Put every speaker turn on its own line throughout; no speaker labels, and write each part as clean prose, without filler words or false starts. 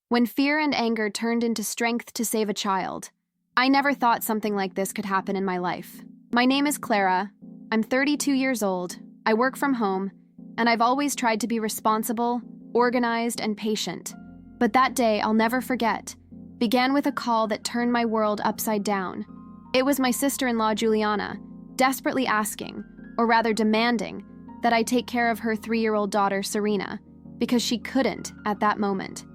when fear and anger turned into strength to save a child. I never thought something like this could happen in my life. My name is Clara. I'm 32 years old. I work from home, and I've always tried to be responsible, organized, and patient. But that day, I'll never forget, began with a call that turned my world upside down. It was my sister-in-law, Juliana, desperately asking, or rather demanding, that I take care of her 3-year-old daughter, Serena, because she couldn't at that moment.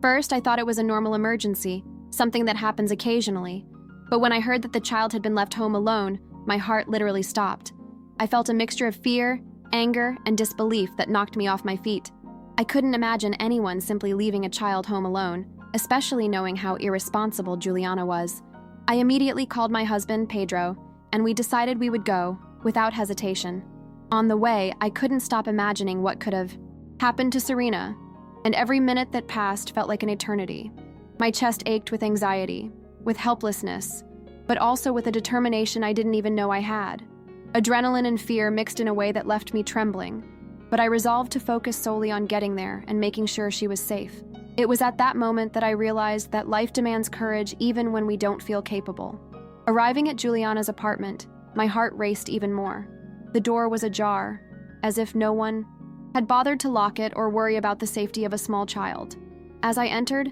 First, I thought it was a normal emergency, something that happens occasionally. But when I heard that the child had been left home alone, my heart literally stopped. I felt a mixture of fear, anger, and disbelief that knocked me off my feet. I couldn't imagine anyone simply leaving a child home alone, especially knowing how irresponsible Juliana was. I immediately called my husband, Pedro, and we decided we would go, without hesitation. On the way, I couldn't stop imagining what could have happened to Serena, and every minute that passed felt like an eternity. My chest ached with anxiety, with helplessness, but also with a determination I didn't even know I had. Adrenaline and fear mixed in a way that left me trembling, but I resolved to focus solely on getting there and making sure she was safe. It was at that moment that I realized that life demands courage even when we don't feel capable. Arriving at Juliana's apartment, my heart raced even more. The door was ajar, as if no one had bothered to lock it or worry about the safety of a small child. As I entered,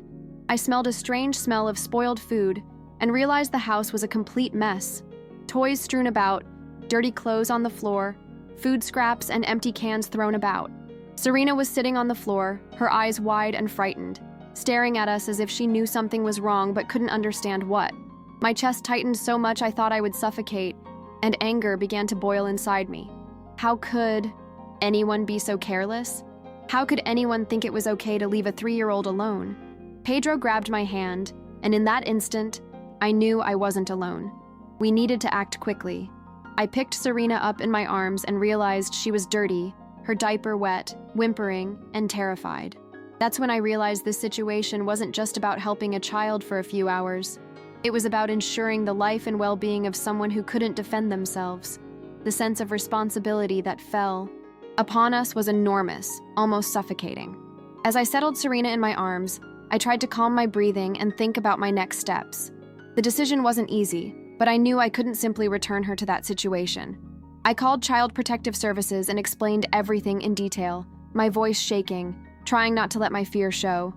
I smelled a strange smell of spoiled food and realized the house was a complete mess. Toys strewn about, dirty clothes on the floor, food scraps and empty cans thrown about. Serena was sitting on the floor, her eyes wide and frightened, staring at us as if she knew something was wrong but couldn't understand what. My chest tightened so much I thought I would suffocate, and anger began to boil inside me. How could anyone be so careless? How could anyone think it was okay to leave a 3-year-old alone? Pedro grabbed my hand, and in that instant, I knew I wasn't alone. We needed to act quickly. I picked Serena up in my arms and realized she was dirty, her diaper wet, whimpering, and terrified. That's when I realized this situation wasn't just about helping a child for a few hours. It was about ensuring the life and well-being of someone who couldn't defend themselves. The sense of responsibility that fell upon us was enormous, almost suffocating. As I settled Serena in my arms, I tried to calm my breathing and think about my next steps. The decision wasn't easy, but I knew I couldn't simply return her to that situation. I called Child Protective Services and explained everything in detail, my voice shaking, trying not to let my fear show.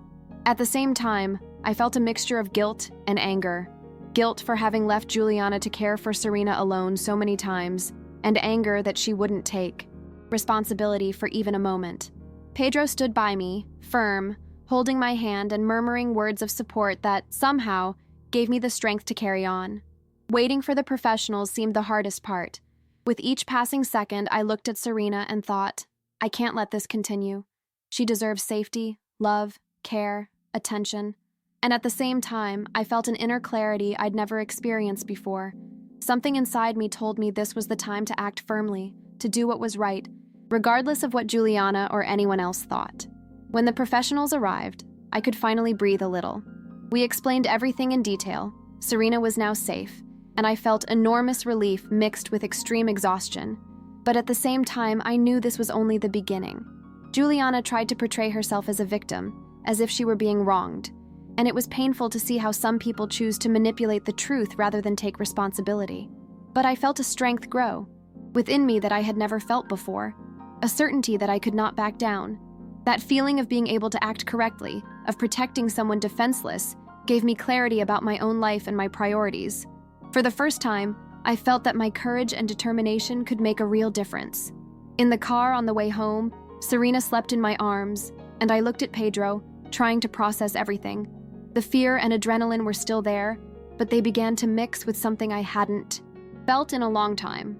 At the same time, I felt a mixture of guilt and anger. Guilt for having left Juliana to care for Serena alone so many times, and anger that she wouldn't take responsibility for even a moment. Pedro stood by me, firm, holding my hand and murmuring words of support that, somehow, gave me the strength to carry on. Waiting for the professionals seemed the hardest part. With each passing second, I looked at Serena and thought, I can't let this continue. She deserves safety, love, care, attention. And at the same time, I felt an inner clarity I'd never experienced before. Something inside me told me this was the time to act firmly, to do what was right, regardless of what Juliana or anyone else thought. When the professionals arrived, I could finally breathe a little. We explained everything in detail. Serena was now safe, and I felt enormous relief mixed with extreme exhaustion. But at the same time, I knew this was only the beginning. Juliana tried to portray herself as a victim, as if she were being wronged, and it was painful to see how some people choose to manipulate the truth rather than take responsibility. But I felt a strength grow within me that I had never felt before, a certainty that I could not back down. That feeling of being able to act correctly, of protecting someone defenseless, gave me clarity about my own life and my priorities. For the first time, I felt that my courage and determination could make a real difference. In the car on the way home, Serena slept in my arms, and I looked at Pedro, trying to process everything. The fear and adrenaline were still there, but they began to mix with something I hadn't felt in a long time: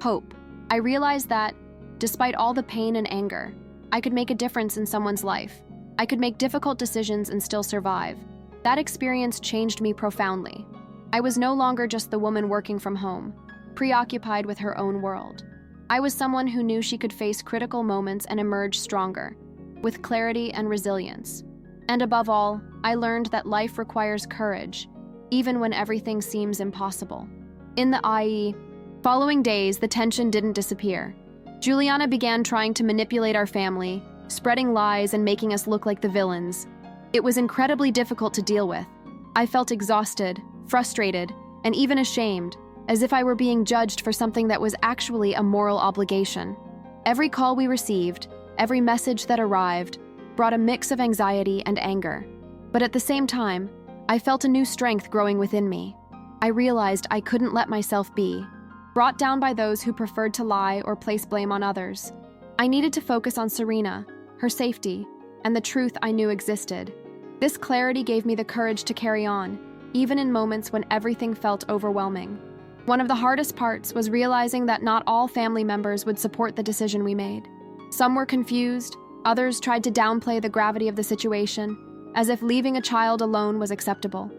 hope. I realized that, despite all the pain and anger, I could make a difference in someone's life. I could make difficult decisions and still survive. That experience changed me profoundly. I was no longer just the woman working from home, preoccupied with her own world. I was someone who knew she could face critical moments and emerge stronger, with clarity and resilience. And above all, I learned that life requires courage, even when everything seems impossible. In the following days, the tension didn't disappear. Juliana began trying to manipulate our family, spreading lies and making us look like the villains. It was incredibly difficult to deal with. I felt exhausted, frustrated, and even ashamed, as if I were being judged for something that was actually a moral obligation. Every call we received, every message that arrived, brought a mix of anxiety and anger. But at the same time, I felt a new strength growing within me. I realized I couldn't let myself be brought down by those who preferred to lie or place blame on others. I needed to focus on Serena, her safety, and the truth I knew existed. This clarity gave me the courage to carry on, even in moments when everything felt overwhelming. One of the hardest parts was realizing that not all family members would support the decision we made. Some were confused, others tried to downplay the gravity of the situation, as if leaving a child alone was acceptable.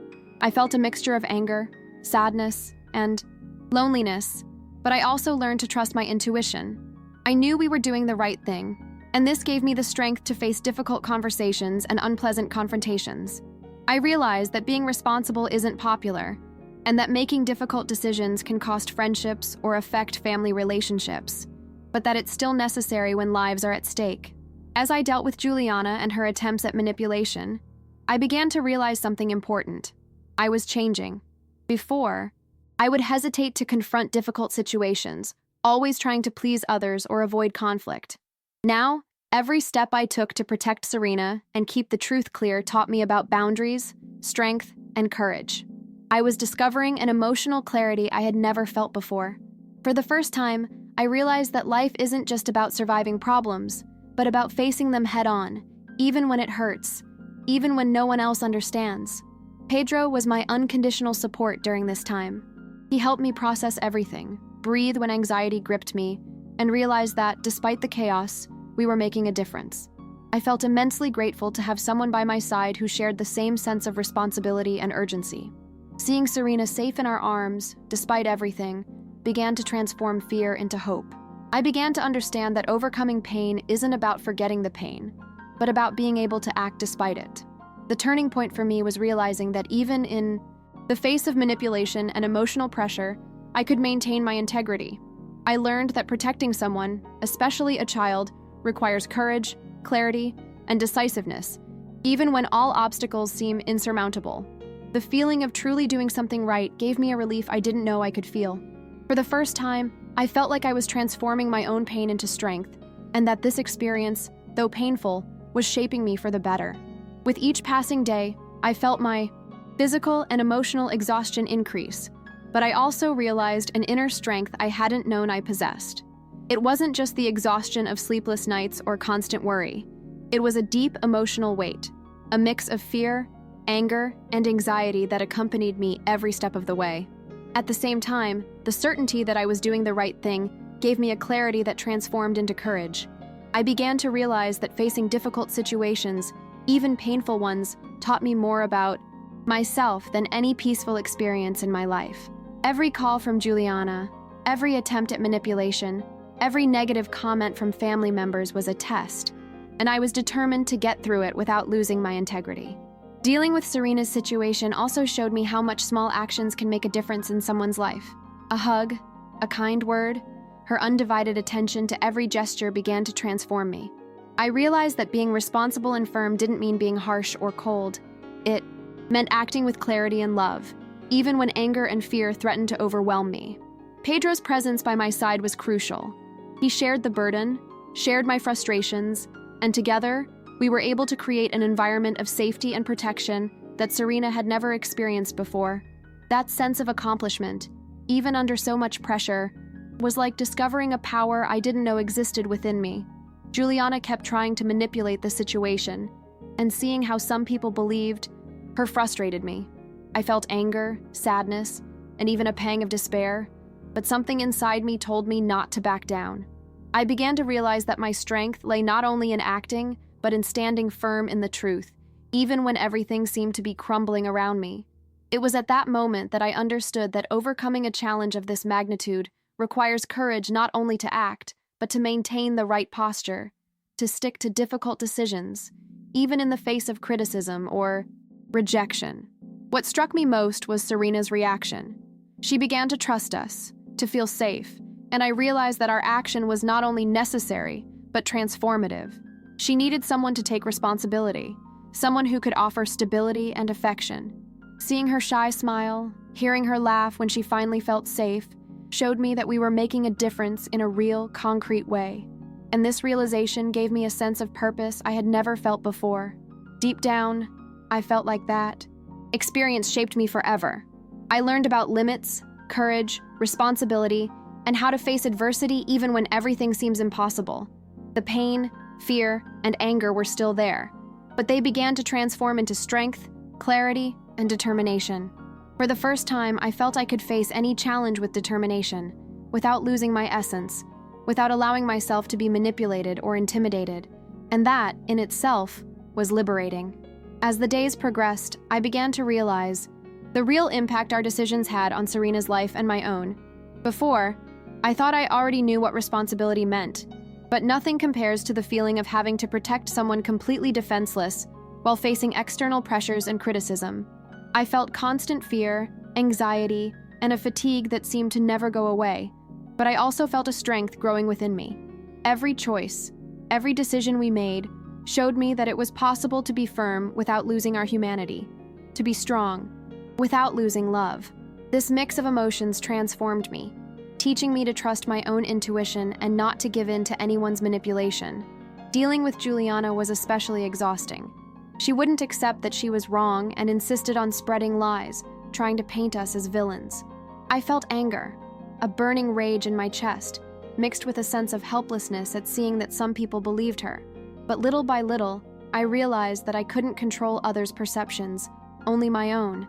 I felt a mixture of anger, sadness, and loneliness, but I also learned to trust my intuition. I knew we were doing the right thing, and this gave me the strength to face difficult conversations and unpleasant confrontations. I realized that being responsible isn't popular, and that making difficult decisions can cost friendships or affect family relationships, but that it's still necessary when lives are at stake. As I dealt with Juliana and her attempts at manipulation, I began to realize something important. I was changing. Before, I would hesitate to confront difficult situations, always trying to please others or avoid conflict. Now, every step I took to protect Serena and keep the truth clear taught me about boundaries, strength, and courage. I was discovering an emotional clarity I had never felt before. For the first time, I realized that life isn't just about surviving problems, but about facing them head-on, even when it hurts, even when no one else understands. Pedro was my unconditional support during this time. He helped me process everything, breathe when anxiety gripped me, and realize that, despite the chaos, we were making a difference. I felt immensely grateful to have someone by my side who shared the same sense of responsibility and urgency. Seeing Serena safe in our arms, despite everything, began to transform fear into hope. I began to understand that overcoming pain isn't about forgetting the pain, but about being able to act despite it. The turning point for me was realizing that even in the face of manipulation and emotional pressure, I could maintain my integrity. I learned that protecting someone, especially a child, requires courage, clarity, and decisiveness, even when all obstacles seem insurmountable. The feeling of truly doing something right gave me a relief I didn't know I could feel. For the first time, I felt like I was transforming my own pain into strength, and that this experience, though painful, was shaping me for the better. With each passing day, I felt my physical and emotional exhaustion increase, but I also realized an inner strength I hadn't known I possessed. It wasn't just the exhaustion of sleepless nights or constant worry. It was a deep emotional weight, a mix of fear, anger, and anxiety that accompanied me every step of the way. At the same time, the certainty that I was doing the right thing gave me a clarity that transformed into courage. I began to realize that facing difficult situations, even painful ones, taught me more about myself than any peaceful experience in my life. Every call from Juliana, every attempt at manipulation, every negative comment from family members was a test, and I was determined to get through it without losing my integrity. Dealing with Serena's situation also showed me how much small actions can make a difference in someone's life. A hug, a kind word, her undivided attention to every gesture began to transform me. I realized that being responsible and firm didn't mean being harsh or cold. It meant acting with clarity and love, even when anger and fear threatened to overwhelm me. Pedro's presence by my side was crucial. He shared the burden, shared my frustrations, and together, we were able to create an environment of safety and protection that Serena had never experienced before. That sense of accomplishment, even under so much pressure, was like discovering a power I didn't know existed within me. Juliana kept trying to manipulate the situation, and seeing how some people believed her frustrated me. I felt anger, sadness, and even a pang of despair, but something inside me told me not to back down. I began to realize that my strength lay not only in acting, but in standing firm in the truth, even when everything seemed to be crumbling around me. It was at that moment that I understood that overcoming a challenge of this magnitude requires courage not only to act, but to maintain the right posture, to stick to difficult decisions, even in the face of criticism or rejection. What struck me most was Serena's reaction. She began to trust us, to feel safe, and I realized that our action was not only necessary, but transformative. She needed someone to take responsibility, someone who could offer stability and affection. Seeing her shy smile, hearing her laugh when she finally felt safe, showed me that we were making a difference in a real, concrete way. And this realization gave me a sense of purpose I had never felt before. Deep down, I felt like that experience shaped me forever. I learned about limits, courage, responsibility, and how to face adversity even when everything seems impossible. The pain, fear, and anger were still there, but they began to transform into strength, clarity, and determination. For the first time, I felt I could face any challenge with determination, without losing my essence, without allowing myself to be manipulated or intimidated, and that, in itself, was liberating. As the days progressed, I began to realize the real impact our decisions had on Serena's life and my own. Before, I thought I already knew what responsibility meant, but nothing compares to the feeling of having to protect someone completely defenseless while facing external pressures and criticism. I felt constant fear, anxiety, and a fatigue that seemed to never go away, but I also felt a strength growing within me. Every choice, every decision we made, showed me that it was possible to be firm without losing our humanity, to be strong without losing love. This mix of emotions transformed me, teaching me to trust my own intuition and not to give in to anyone's manipulation. Dealing with Juliana was especially exhausting. She wouldn't accept that she was wrong and insisted on spreading lies, trying to paint us as villains. I felt anger, a burning rage in my chest, mixed with a sense of helplessness at seeing that some people believed her. But little by little, I realized that I couldn't control others' perceptions, only my own,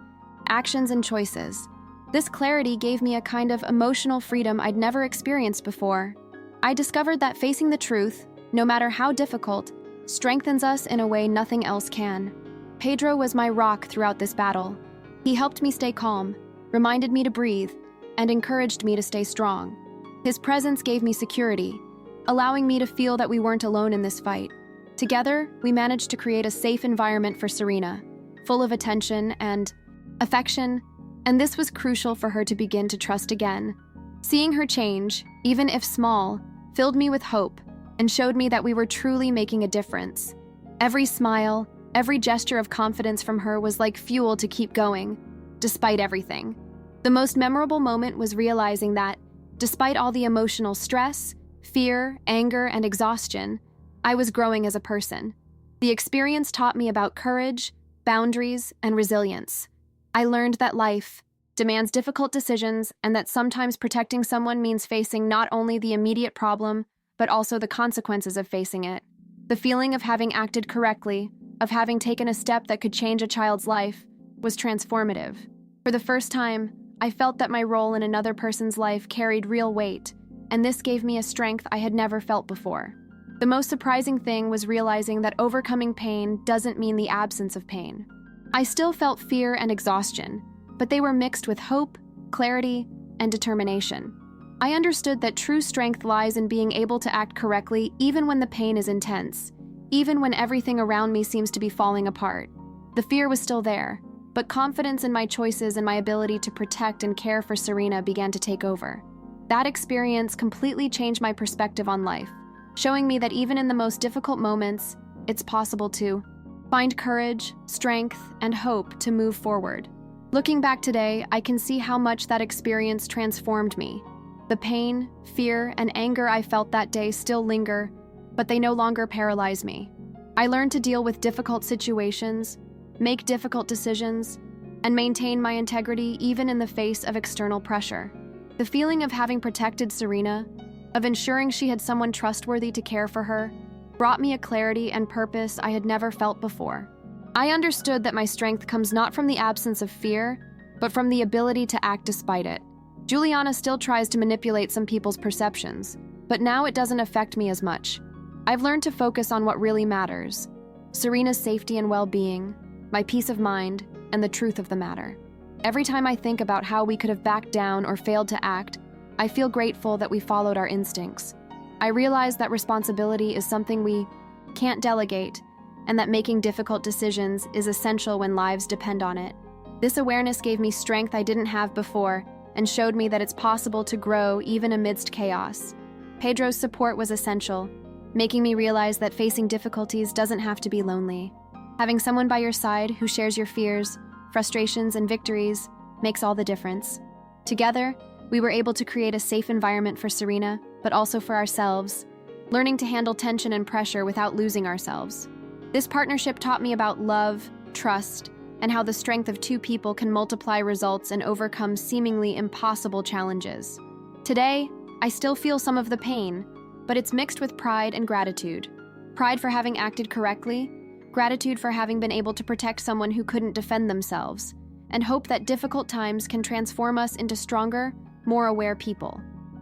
actions and choices. This clarity gave me a kind of emotional freedom I'd never experienced before. I discovered that facing the truth, no matter how difficult, strengthens us in a way nothing else can. Pedro was my rock throughout this battle. He helped me stay calm, reminded me to breathe, and encouraged me to stay strong. His presence gave me security, allowing me to feel that we weren't alone in this fight. Together, we managed to create a safe environment for Serena, full of attention and affection, and this was crucial for her to begin to trust again. Seeing her change, even if small, filled me with hope and showed me that we were truly making a difference. Every smile, every gesture of confidence from her was like fuel to keep going, despite everything. The most memorable moment was realizing that, despite all the emotional stress, fear, anger, and exhaustion, I was growing as a person. The experience taught me about courage, boundaries, and resilience. I learned that life demands difficult decisions and that sometimes protecting someone means facing not only the immediate problem, but also the consequences of facing it. The feeling of having acted correctly, of having taken a step that could change a child's life, was transformative. For the first time, I felt that my role in another person's life carried real weight, and this gave me a strength I had never felt before. The most surprising thing was realizing that overcoming pain doesn't mean the absence of pain. I still felt fear and exhaustion, but they were mixed with hope, clarity, and determination. I understood that true strength lies in being able to act correctly even when the pain is intense, even when everything around me seems to be falling apart. The fear was still there, but confidence in my choices and my ability to protect and care for Serena began to take over. That experience completely changed my perspective on life, showing me that even in the most difficult moments, it's possible to find courage, strength, and hope to move forward. Looking back today, I can see how much that experience transformed me. The pain, fear, and anger I felt that day still linger, but they no longer paralyze me. I learned to deal with difficult situations, make difficult decisions, and maintain my integrity even in the face of external pressure. The feeling of having protected Serena, of ensuring she had someone trustworthy to care for her, brought me a clarity and purpose I had never felt before. I understood that my strength comes not from the absence of fear, but from the ability to act despite it. Juliana still tries to manipulate some people's perceptions, but now it doesn't affect me as much. I've learned to focus on what really matters: Serena's safety and well-being, my peace of mind, and the truth of the matter. Every time I think about how we could have backed down or failed to act, I feel grateful that we followed our instincts. I realize that responsibility is something we can't delegate, and that making difficult decisions is essential when lives depend on it. This awareness gave me strength I didn't have before and showed me that it's possible to grow even amidst chaos. Pedro's support was essential, making me realize that facing difficulties doesn't have to be lonely. Having someone by your side who shares your fears, frustrations, and victories makes all the difference. Together, we were able to create a safe environment for Serena, but also for ourselves, learning to handle tension and pressure without losing ourselves. This partnership taught me about love, trust, and how the strength of two people can multiply results and overcome seemingly impossible challenges. Today, I still feel some of the pain, but it's mixed with pride and gratitude. Pride for having acted correctly, gratitude for having been able to protect someone who couldn't defend themselves, and hope that difficult times can transform us into stronger, more aware people.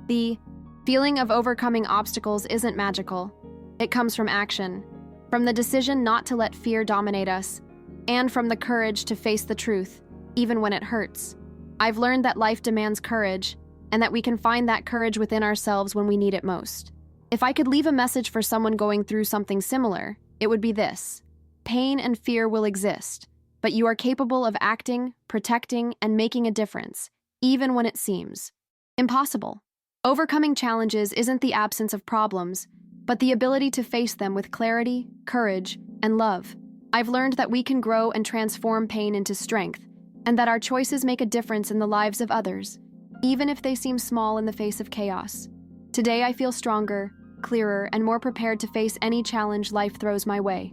The feeling of overcoming obstacles isn't magical. It comes from action, from the decision not to let fear dominate us, and from the courage to face the truth, even when it hurts. I've learned that life demands courage, and that we can find that courage within ourselves when we need it most. If I could leave a message for someone going through something similar, it would be this: pain and fear will exist, but you are capable of acting, protecting, and making a difference, even when it seems impossible. Overcoming challenges isn't the absence of problems, but the ability to face them with clarity, courage, and love. I've learned that we can grow and transform pain into strength, and that our choices make a difference in the lives of others, even if they seem small in the face of chaos. Today I feel stronger, clearer, and more prepared to face any challenge life throws my way.